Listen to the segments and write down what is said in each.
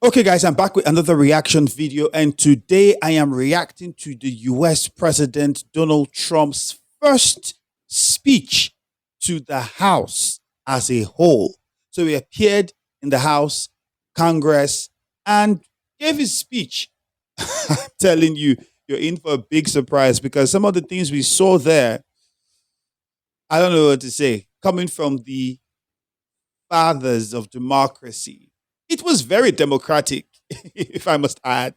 Okay, guys, I'm back with another reaction video, and today I am reacting to the US President Donald Trump's first speech to the House as a whole. So he appeared in the House, Congress, and gave his speech. I'm telling you, you're in for a big surprise because some of the things we saw there, I don't know what to say, coming from the fathers of democracy. It was very democratic, if I must add.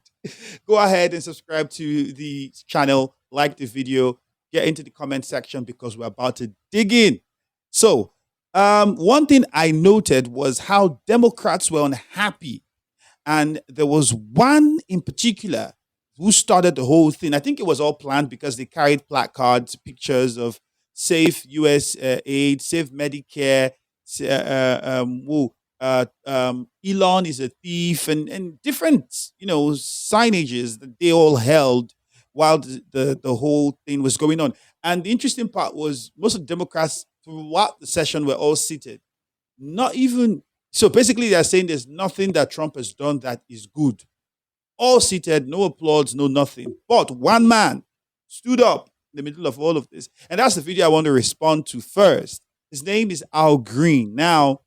Go ahead and subscribe to the channel, like the video, get into the comment section because we're about to dig in. So, one thing I noted was how Democrats were unhappy. And there was one in particular who started the whole thing. I think it was all planned because they carried placards, pictures of Safe US aid, Safe Medicare, Elon is a thief, and different, signages that they all held while the whole thing was going on. And the interesting part was most of the Democrats throughout the session were all seated. Not even so basically they're saying there's nothing that Trump has done that is good. All seated, no applause, no nothing. But one man stood up in the middle of all of this. And that's the video I want to respond to first. His name is Al Green. Now,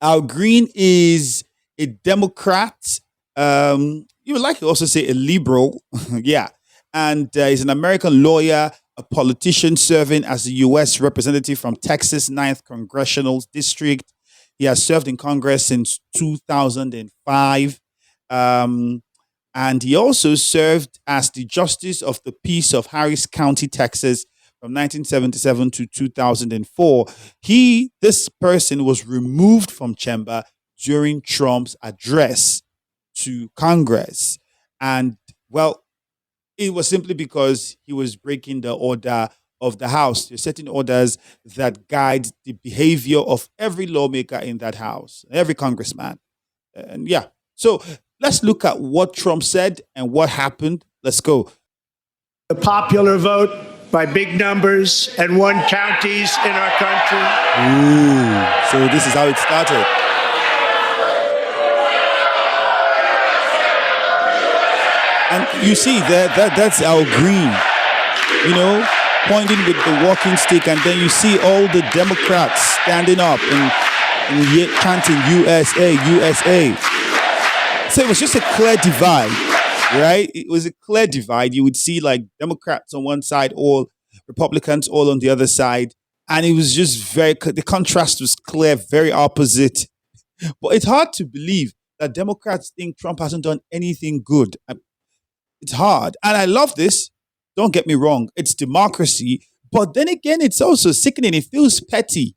Al Green is a Democrat. You would like to also say a liberal. Yeah. And he's an American lawyer, a politician serving as a U.S. representative from Texas 9th Congressional District. He has served in Congress since 2005. And he also served as the Justice of the Peace of Harris County, Texas, from 1977 to 2004. This person was removed from chamber during Trump's address to Congress. And, well, it was simply because he was breaking the order of the House. There are certain orders that guide the behavior of every lawmaker in that House, every congressman. And yeah, so let's look at what Trump said and what happened. Let's go. The popular vote by big numbers and won counties in our country. Ooh, so this is how it started. And you see that's Al Green, pointing with the walking stick, and then you see all the Democrats standing up and chanting USA, USA. So it was just a clear divide, right? It was a clear divide. You would see like Democrats on one side, all Republicans all on the other side. And it was just the contrast was clear, very opposite. But it's hard to believe that Democrats think Trump hasn't done anything good. It's hard. And I love this. Don't get me wrong. It's democracy. But then again, it's also sickening. It feels petty,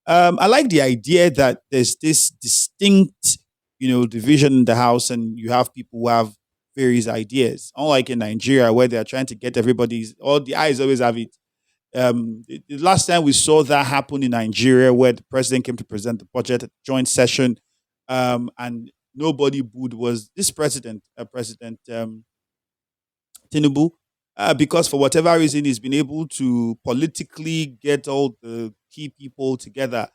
I like the idea that there's this distinct, division in the House, and you have people who have various ideas. Unlike in Nigeria, where they're trying to get all the eyes always have it. The last time we saw that happen in Nigeria, where the president came to present the budget at the joint session, and nobody booed, was this President Tinubu, because for whatever reason he's been able to politically get all the key people together.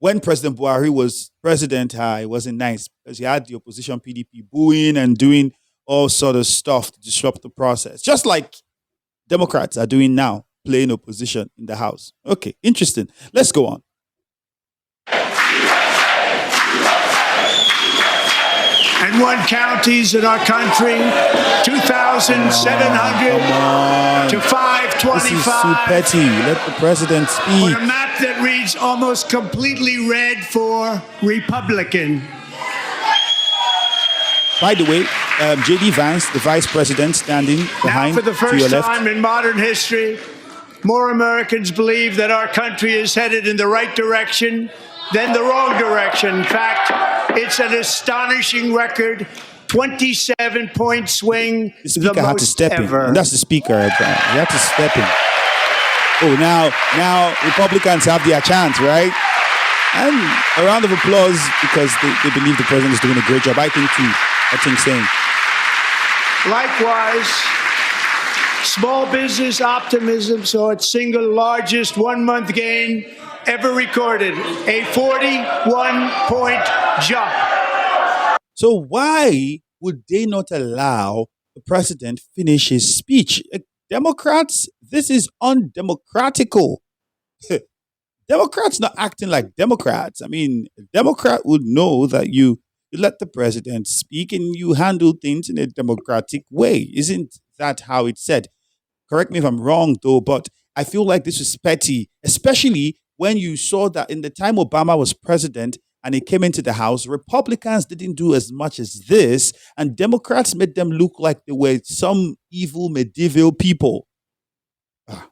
When President Buhari was president, it wasn't nice because he had the opposition PDP booing and doing all sort of stuff to disrupt the process, just like Democrats are doing now, playing opposition in the House. Okay, interesting. Let's go on. And won counties in our country, 2,700 to 525. This is too petty. Let the president speak. On a map that reads almost completely red for Republican. By the way, J.D. Vance, the vice president, standing behind now, for the to your first left. time in modern history, more Americans believe that our country is headed in the right direction than the wrong direction. In fact, it's an astonishing record, 27-point swing. The speaker had to step ever. in. And that's the speaker. He had to step in. Oh, now Republicans have their chance, right? And a round of applause because they believe the president is doing a great job. I think same. Likewise, small business optimism saw its single largest one-month gain ever recorded, a 41-point jump. So why would they not allow the president finish his speech? Democrats, this is undemocratical. Democrats not acting like Democrats. I mean, a Democrat would know that you let the president speak and you handle things in a democratic way. Isn't that how it's said? Correct me if I'm wrong, though, but I feel like this was petty, especially when you saw that in the time Obama was president and he came into the House, Republicans didn't do as much as this, and Democrats made them look like they were some evil medieval people. Ah,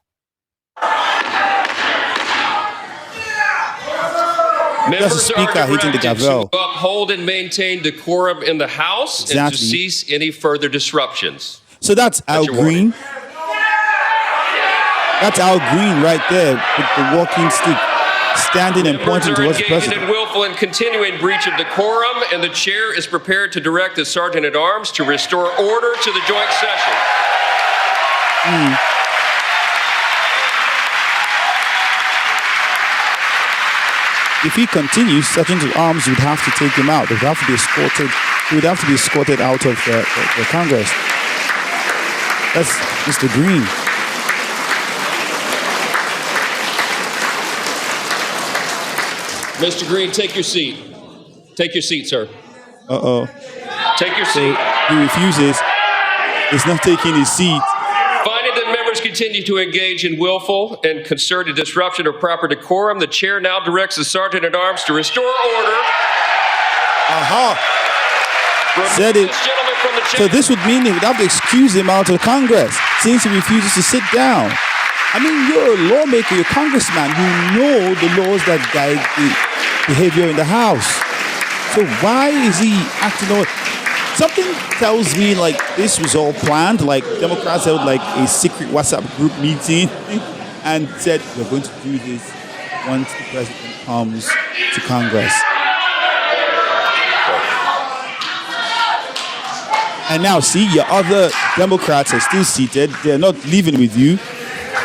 that's the Members are speaker hitting the directed to gavel. uphold and maintain decorum in the House and to Exactly. cease any further disruptions. So that's Al your warning. Green. That's Al Green right there with the walking stick, standing and Members pointing are towards the engaged in president. willful and continuing breach of decorum, and the chair is prepared to direct the sergeant at arms to restore order to the joint session. If he continues, Sergeant at Arms would have to take him out. They would have to be escorted. He would have to be escorted out of the Congress. That's Mr. Green. Mr. Green, take your seat. Take your seat, sir. Uh-oh. Take your So seat. he refuses. He's not taking his seat. Finding that members continue to engage in willful and concerted disruption of proper decorum, the chair now directs the sergeant at arms to restore order. Aha. Said it. This gentleman from the So chair. this would mean they would have to excuse him out of Congress since he refuses to sit down. I mean, you're a lawmaker, you're a congressman. You know the laws that guide the behavior in the House. So why is he acting on? Something tells me like this was all planned. Like Democrats held like a secret WhatsApp group meeting and said we're going to do this once the president comes to Congress. And now, see, your other Democrats are still seated. They're not leaving with you.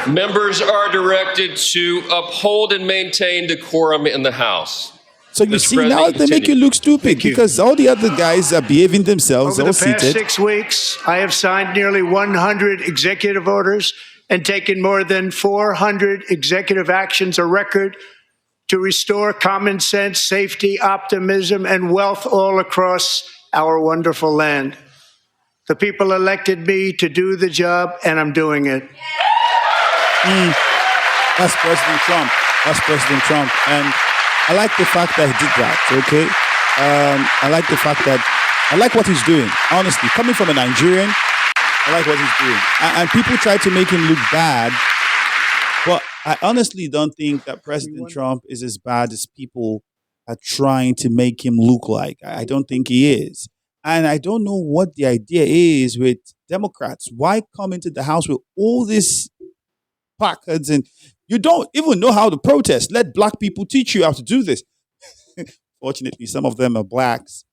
Members are directed to uphold and maintain decorum in the House. So you Mr. see, now President, they make you continue. look stupid you. because all the other guys are behaving themselves, Over all the past seated. 6 weeks, I have signed nearly 100 executive orders and taken more than 400 executive actions, a record to restore common sense, safety, optimism, and wealth all across our wonderful land. The people elected me to do the job, and I'm doing it. That's President Trump. That's President Trump. And I like the fact that he did that, okay? I like the fact that, I like what he's doing, honestly. Coming from a Nigerian, I like what he's doing. And people try to make him look bad, but I honestly don't think that President Trump is as bad as people are trying to make him look like. I don't think he is. And I don't know what the idea is with Democrats. Why come into the House with all this placards and you don't even know how to protest? Let black people teach you how to do this. Fortunately, some of them are blacks.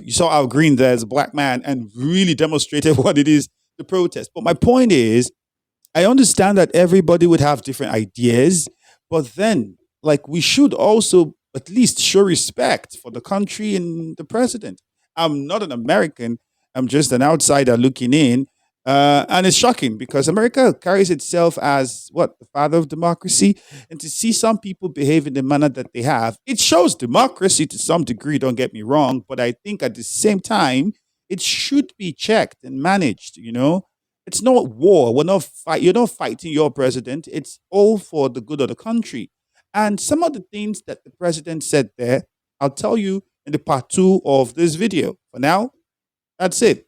You saw Al Green there as a black man and really demonstrated what it is to protest. But my point is, I understand that everybody would have different ideas, but then, like, we should also at least show respect for the country and the president. I'm not an American. I'm just an outsider looking in. And it's shocking because America carries itself as what, the father of democracy, and to see some people behave in the manner that they have, it shows democracy to some degree. Don't get me wrong, but I think at the same time it should be checked and managed. You know, it's not war. We're not fight. You're not fighting your president. It's all for the good of the country. And some of the things that the president said there, I'll tell you in the part 2 of this video. For now, that's it.